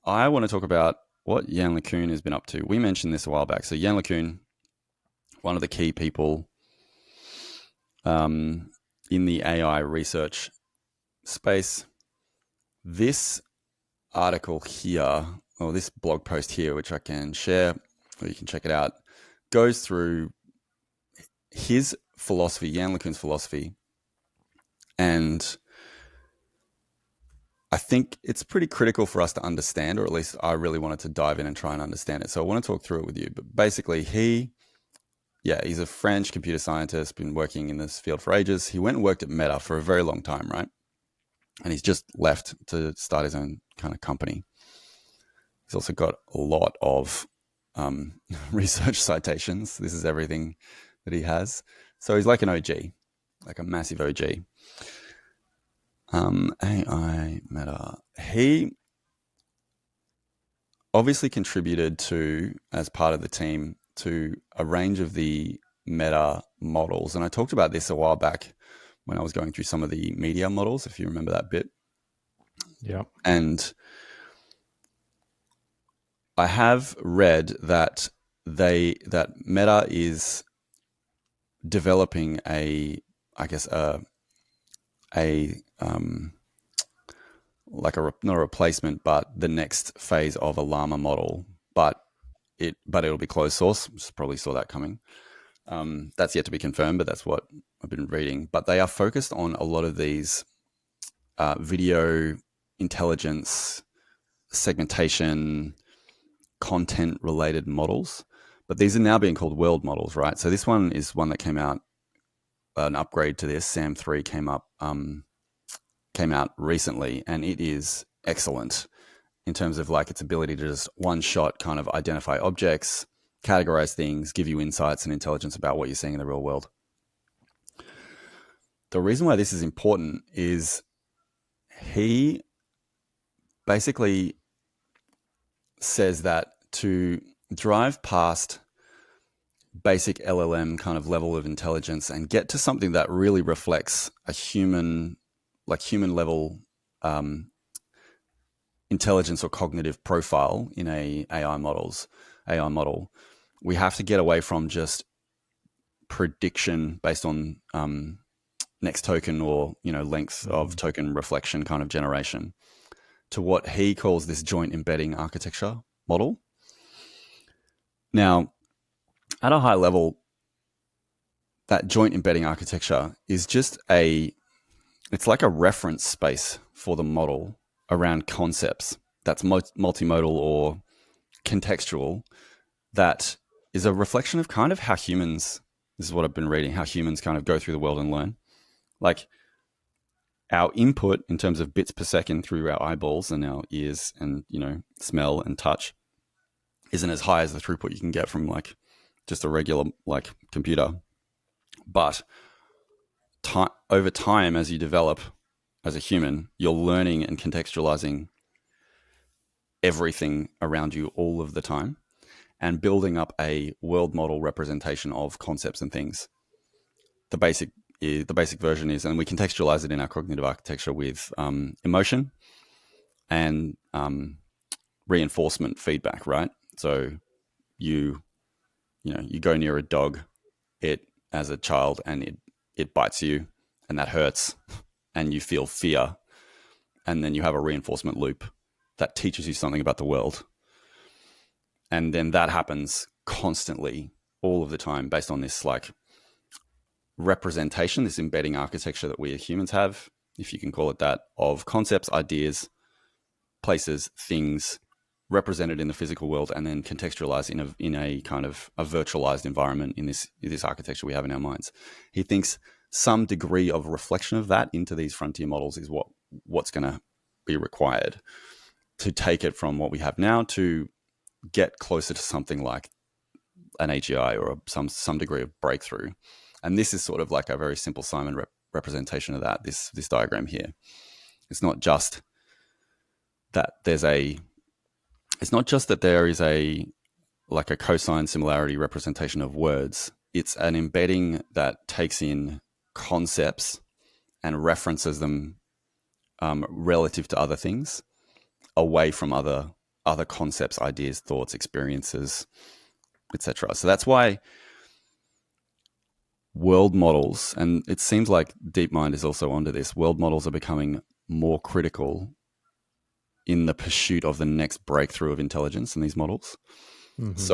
I want to talk about what Jan LeCun has been up to. We mentioned this a while back. So Jan LeCun, one of the key people in the AI research space. This article here, or this blog post here, which I can share, or you can check it out, goes through his philosophy, Jan LeCun's philosophy, and I think it's pretty critical for us to understand, or at least I really wanted to dive in and try and understand it. So I want to talk through it with you. But basically, he's a French computer scientist, been working in this field for ages. He went and worked at Meta for a very long time, right? And he's just left to start his own kind of company. He's also got a lot of research citations. This is everything that he has. So he's like an OG, like a massive OG. AI Meta. He obviously contributed to, as part of the team, to a range of the Meta models. And I talked about this a while back when I was going through some of the media models, if you remember that bit. Yeah. And I have read that Meta is developing not a replacement, but the next phase of a llama model, but it'll be closed source. Just probably saw that coming. That's yet to be confirmed, but that's what I've been reading. But they are focused on a lot of these video intelligence, segmentation, content related models. But these are now being called world models, right? So this one is one that came out, an upgrade to this. SAM 3 came out recently, and it is excellent in terms of like its ability to just one shot kind of identify objects, categorize things, give you insights and intelligence about what you're seeing in the real world. The reason why this is important is he basically says that to drive past basic LLM kind of level of intelligence and get to something that really reflects a human level intelligence or cognitive profile in a AI model, we have to get away from just prediction based on next token or length of token reflection kind of generation to what he calls this joint embedding architecture model. Now, at a high level, that joint embedding architecture is just it's like a reference space for the model around concepts that's multimodal or contextual, that is a reflection of kind of how humans, this is what I've been reading, how humans kind of go through the world and learn. Like our input in terms of bits per second through our eyeballs and our ears and, smell and touch isn't as high as the throughput you can get from like just a regular like computer. But over time, as you develop as a human, you're learning and contextualizing everything around you all of the time and building up a world model representation of concepts and things. The basic version is, and we contextualize it in our cognitive architecture with emotion and reinforcement feedback, right? So you go near a dog, as a child, and it bites you, and that hurts, and you feel fear, and then you have a reinforcement loop that teaches you something about the world, and then that happens constantly, all of the time, based on this like representation, this embedding architecture that we as humans have, if you can call it that, of concepts, ideas, places, things represented in the physical world and then contextualized in a kind of a virtualized environment in this architecture we have in our minds. He thinks some degree of reflection of that into these frontier models is what's going to be required to take it from what we have now to get closer to something like an AGI or some degree of breakthrough. And this is sort of like a very simple Simon representation of that, this diagram here. It's not just that there is a cosine similarity representation of words. It's an embedding that takes in concepts and references them relative to other things, away from other other concepts, ideas, thoughts, experiences, etc. So that's why world models, and it seems like DeepMind is also onto this, world models are becoming more critical in the pursuit of the next breakthrough of intelligence in these models. So